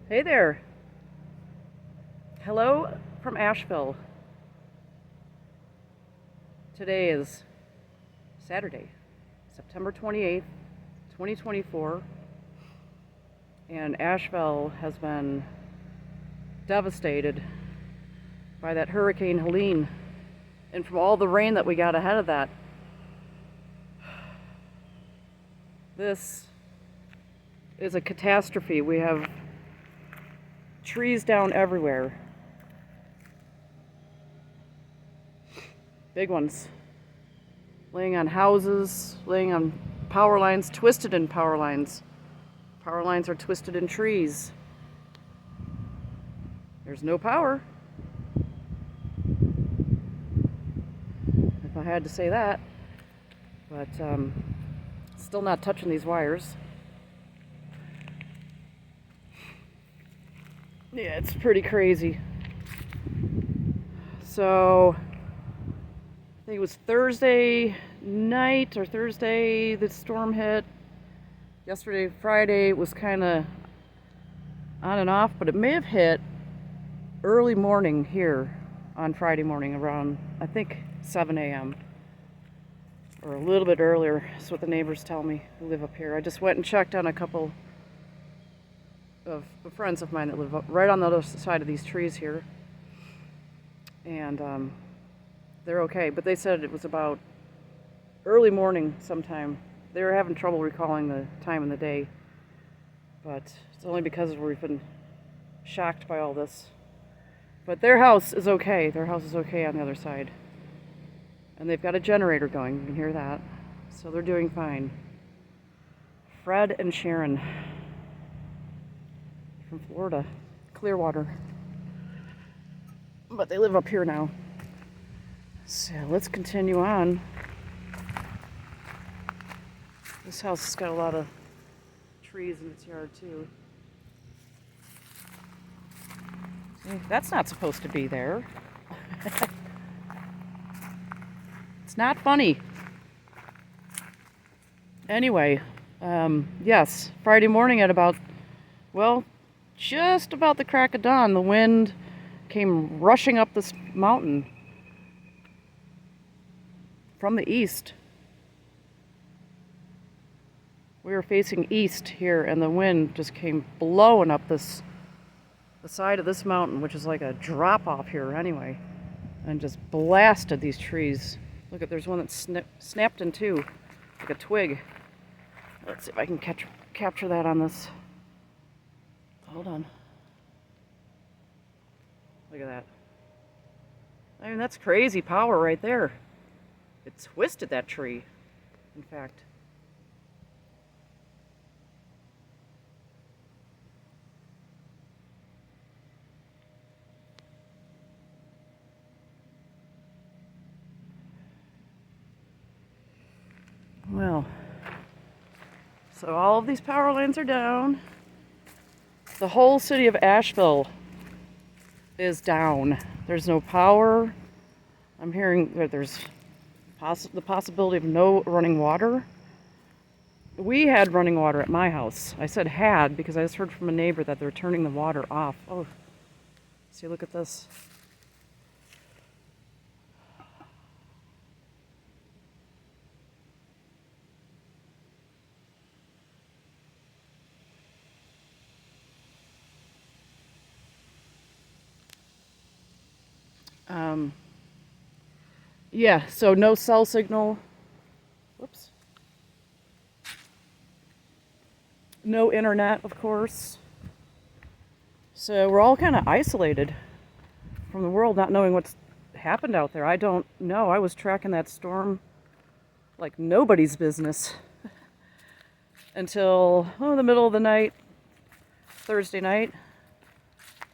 Hey there. Hello from Asheville. Today is Saturday, September 28th, 2024, and Asheville has been devastated by that Hurricane Helene and from all the rain that we got ahead of that. This is a catastrophe. We have trees down everywhere. Big ones. Laying on houses, laying on power lines, twisted in power lines. Power lines are twisted in trees. There's no power. If I had to say that. But still not touching these wires. Yeah, it's pretty crazy. So I think it was Thursday night or Thursday the storm hit. Yesterday, Friday, was kind of on and off, but it may have hit early morning here on Friday morning around, I think, 7 a.m. or a little bit earlier. That's what the neighbors tell me who live up here. I just went and checked on a couple of friends of mine that live up right on the other side of these trees here. And they're okay, but they said it was about early morning sometime. They were having trouble recalling the time in the day, but it's only because we've been shocked by all this. But their house is okay. Their house is okay on the other side. And they've got a generator going. You can hear that. So they're doing fine. Fred and Sharon from Florida, Clearwater. But they live up here now. So let's continue on. This house has got a lot of trees in its yard too. See, that's not supposed to be there. It's not funny. Anyway, yes, Friday morning at about, well, just about the crack of dawn, the wind came rushing up this mountain from the east. We were facing east here, and the wind just came blowing up the side of this mountain, which is like a drop off here anyway, and just blasted these trees. Look at, there's one that snapped in two, like a twig. Let's see if I can capture that on this. Hold on. Look at that. I mean, that's crazy power right there. It twisted that tree, in fact. Well, so all of these power lines are down. The whole city of Asheville is down. There's no power. I'm hearing that there's the possibility of no running water. We had running water at my house. I said had because I just heard from a neighbor that they're turning the water off. Oh, see, look at this. Yeah, so no cell signal. Whoops. No internet, of course. So we're all kind of isolated from the world, not knowing what's happened out there. I don't know. I was tracking that storm like nobody's business until the middle of the night, Thursday night.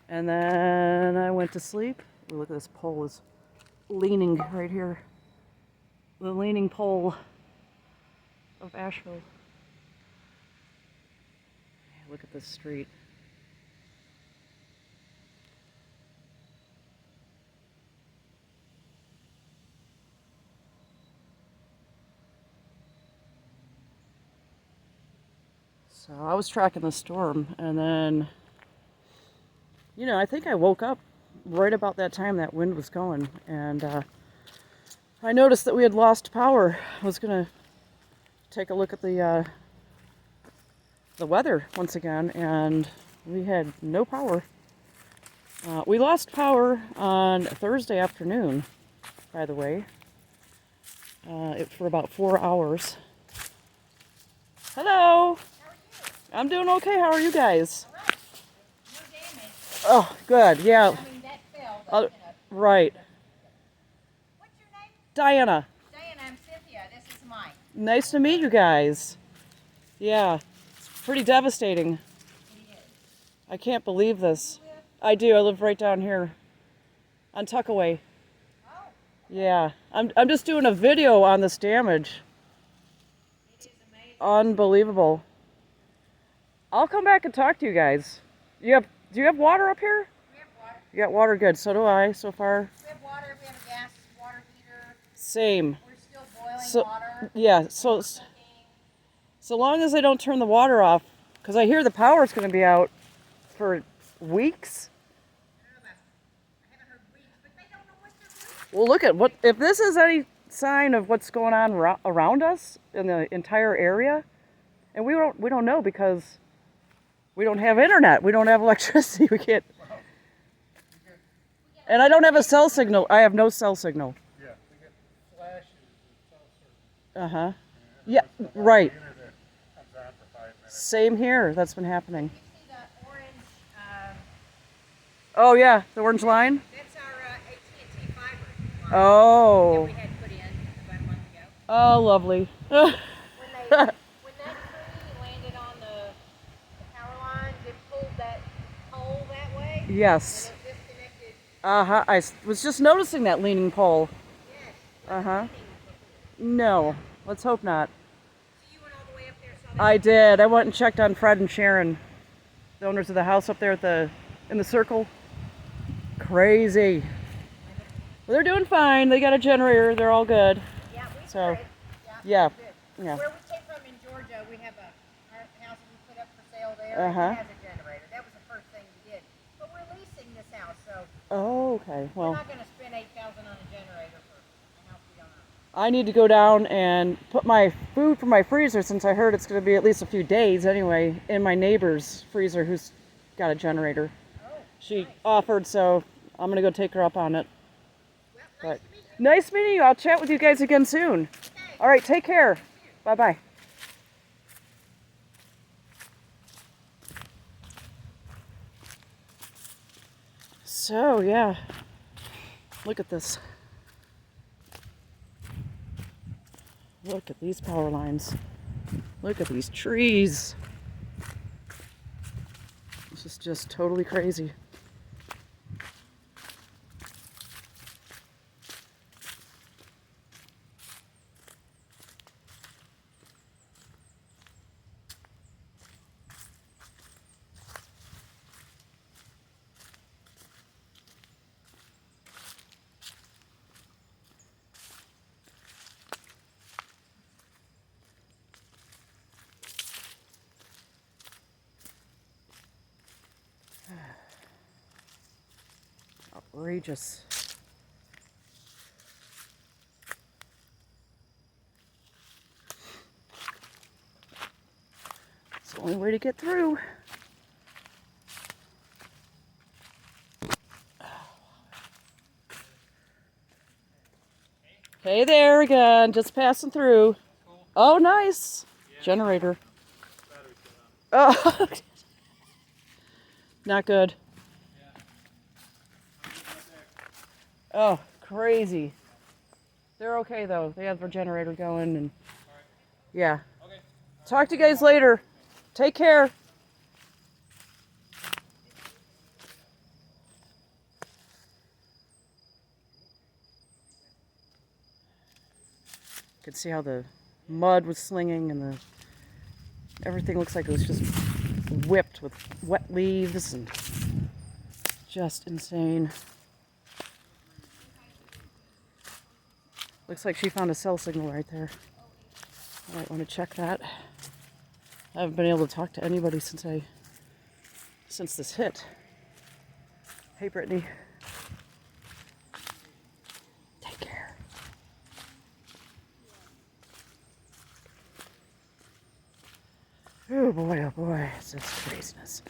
And then I went to sleep. Ooh, look at this pole is leaning right here. The leaning pole of Asheville. Look at this street. So I was tracking the storm, and then you know, I think I woke up right about that time that wind was going, and I noticed that we had lost power. I was gonna take a look at the weather once again, and we had no power. We lost power on Thursday afternoon, by the way, for about 4 hours. Hello. How are you? I'm doing okay. How are you guys? All right. No damage. Oh, good. Yeah. I mean, that fell, but, you know. Right. What's your name? Diana. Diana, I'm Cynthia. This is Mike. Nice to meet you guys. Yeah. It's pretty devastating. It is. I can't believe this. You live? I do. I live right down here on Tuckaway. Oh. Yeah. I'm just doing a video on this damage. It is amazing. Unbelievable. I'll come back and talk to you guys. Do you have water up here? We have water. You got water, good. So do I so far. We have water. We have a gas water heater. Same. We're still boiling So water. yeah, so long as they don't turn the water off, because I hear the power's going to be out for weeks. I don't know about, I haven't heard weeks, but they don't know what they're doing. Well, look at what if this is any sign of what's going on around us in the entire area, and we don't know because we don't have internet, we don't have electricity, we can't. And I don't have a cell signal. I have no cell signal. Yeah, we get flashes of cell service. Uh-huh. Yeah, right. The internet comes on for 5 minutes. Same here. That's been happening. You see the orange, Oh yeah, the orange line. that's our AT&T fiber line Oh. that we had put in about a month ago. Oh, lovely. When that tree landed on the power line, it pulled that pole that way. Yes. And it disconnected. Uh-huh. I was just noticing that leaning pole. Yes. Uh-huh. Leaning before. No. Let's hope not. So you went all the way up there. Saw that? I did. I went and checked on Fred and Sharon, the owners of the house up there in the circle. Crazy. Well, they're doing fine. They got a generator. They're all good. Yeah, we So, did. yeah. Good. Yeah. Where we came from in Georgia, we have our house that we put up for sale there. Uh-huh. It has a generator. That was the first thing we did. But we're leasing this house, so Oh, okay. we're Well, not going to spend $8,000 on a generator for a house we don't own. I need to go down and put my food from my freezer, since I heard it's going to be at least a few days anyway, in my neighbor's freezer who's got a generator. Oh, She nice. offered, so I'm going to go take her up on it. Well, But nice to meet you. nice meeting you. I'll chat with you guys again soon. Okay. All right, take care. Bye-bye. So, yeah. Look at this. Look at these power lines. Look at these trees. This is just totally crazy. Outrageous. It's the only way to get through. Hey there again, just passing through. Oh, nice. Generator. Oh, not good. Oh, crazy. They're okay though. They have their generator going, and yeah. Talk to you guys later. Take care. You could see how the mud was slinging, and everything looks like it was just whipped with wet leaves, and just insane. Looks like she found a cell signal right there. I might want to check that. I haven't been able to talk to anybody since this hit. Hey, Brittany. Take care. Oh boy, it's just craziness.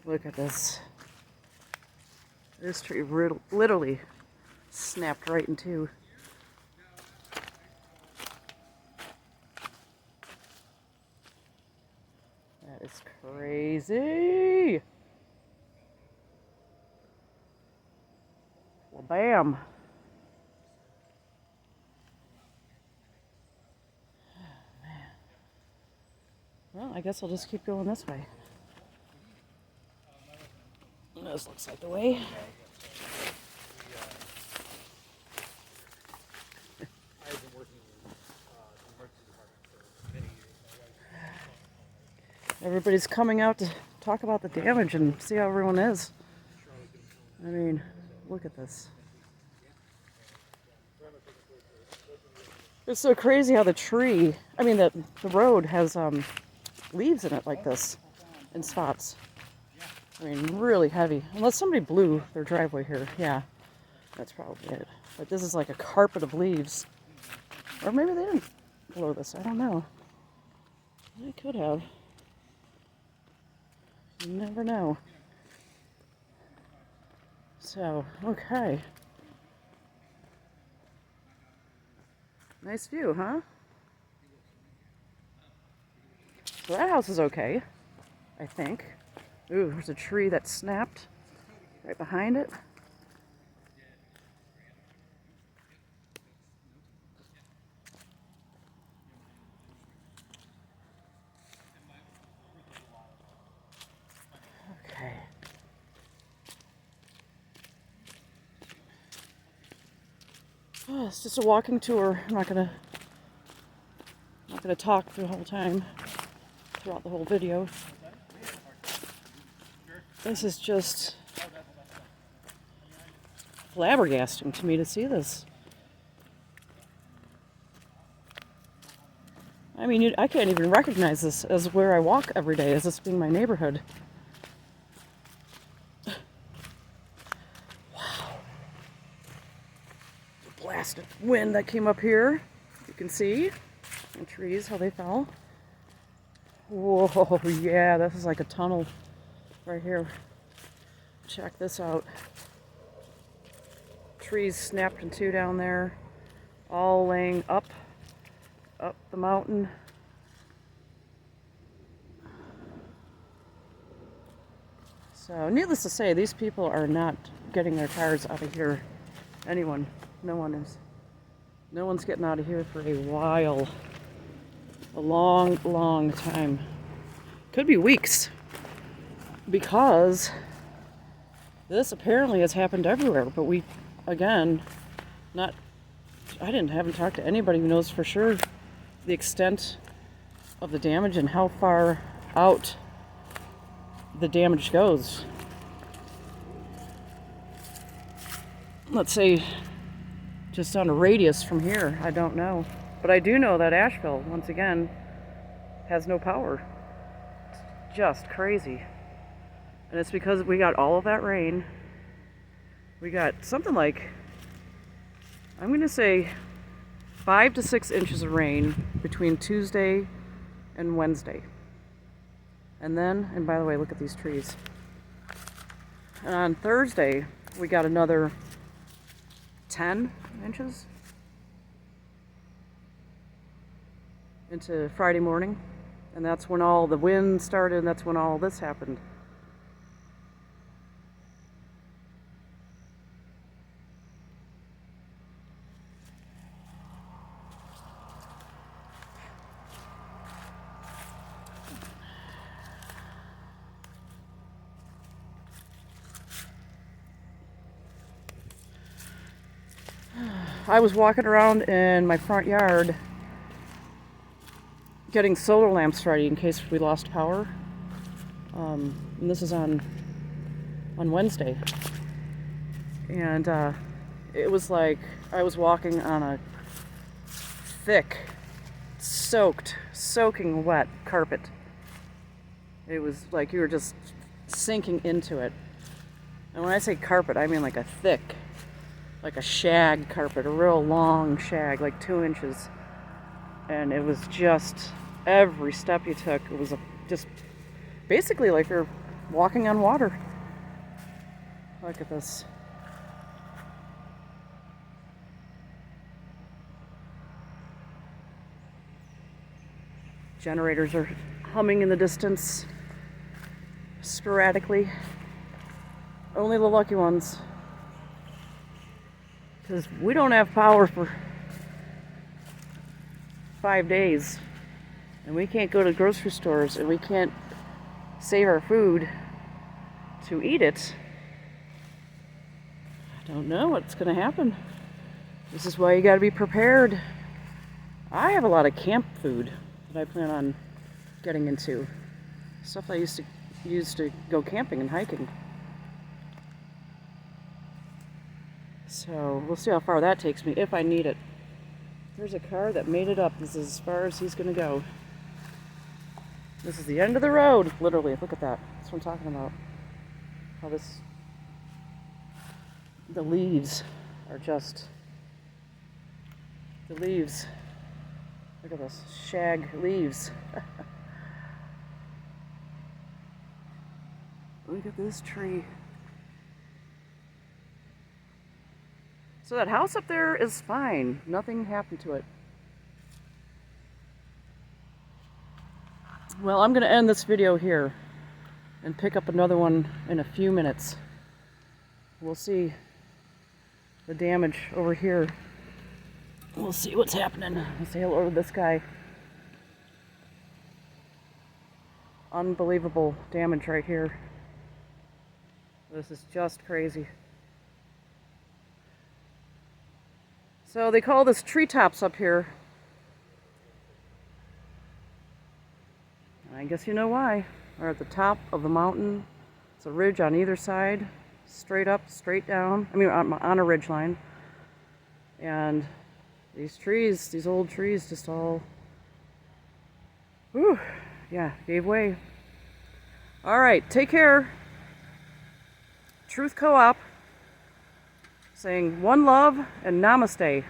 Look at this. This tree literally snapped right in two. That is crazy. Well, bam. Oh, man. Well, I guess I'll just keep going this way. This looks like the way. I've been working in the emergency department for many years. Everybody's coming out to talk about the damage and see how everyone is. I mean, look at this. It's so crazy how the tree, the road has leaves in it like this, in spots. I mean, really heavy. Unless somebody blew their driveway here. Yeah, that's probably it. But this is like a carpet of leaves. Or maybe they didn't blow this. I don't know. They could have. You never know. So, okay. Nice view, huh? So that house is okay, I think. Ooh, there's a tree that snapped right behind it. Okay. Oh, it's just a walking tour. I'm not gonna talk the whole time, throughout the whole video. This is just flabbergasting to me to see this. I mean, I can't even recognize this as where I walk every day, as this being my neighborhood. Wow. The blasted wind that came up here. You can see the trees, how they fell. Whoa, yeah, this is like a tunnel right here. Check this out. Trees snapped in two down there, all laying up the mountain. So, needless to say, these people are not getting their cars out of here. Anyone, no one is. No one's getting out of here for a while. A long, long time. Could be weeks. Because this apparently has happened everywhere, but we, again, haven't talked to anybody who knows for sure the extent of the damage and how far out the damage goes. Let's say just on a radius from here, I don't know. But I do know that Asheville, once again, has no power. It's just crazy. And it's because we got all of that rain. We got something like, I'm going to say 5 to 6 inches of rain between Tuesday and Wednesday. And then, and by the way, look at these trees. And on Thursday, we got another 10 inches into Friday morning. And that's when all the wind started, and that's when all this happened. I was walking around in my front yard getting solar lamps ready in case we lost power. And this is on Wednesday. And it was like I was walking on a thick soaking wet carpet. It was like you were just sinking into it. And when I say carpet, I mean like a thick, like a shag carpet, a real long shag, like 2 inches. And it was just, every step you took, it was just basically like you're walking on water. Look at this. Generators are humming in the distance sporadically. Only the lucky ones. Because we don't have power for 5 days. And we can't go to grocery stores and we can't save our food to eat it. I don't know what's going to happen. This is why you got to be prepared. I have a lot of camp food that I plan on getting into. Stuff I used to use to go camping and hiking. So we'll see how far that takes me, if I need it. There's a car that made it up. This is as far as he's going to go. This is the end of the road, literally. Look at that. That's what I'm talking about. How the leaves are just, the leaves. Look at this, shag leaves. Look at this tree. So that house up there is fine. Nothing happened to it. Well, I'm going to end this video here and pick up another one in a few minutes. We'll see the damage over here. We'll see what's happening. I'll say hello to this guy. Unbelievable damage right here. This is just crazy. So they call this treetops up here. I guess you know why. We're at the top of the mountain. It's a ridge on either side. Straight up, straight down. I mean, on a ridge line. And these trees, these old trees, just all, whew, yeah, gave way. All right, take care. Truth Co-op saying one love and namaste.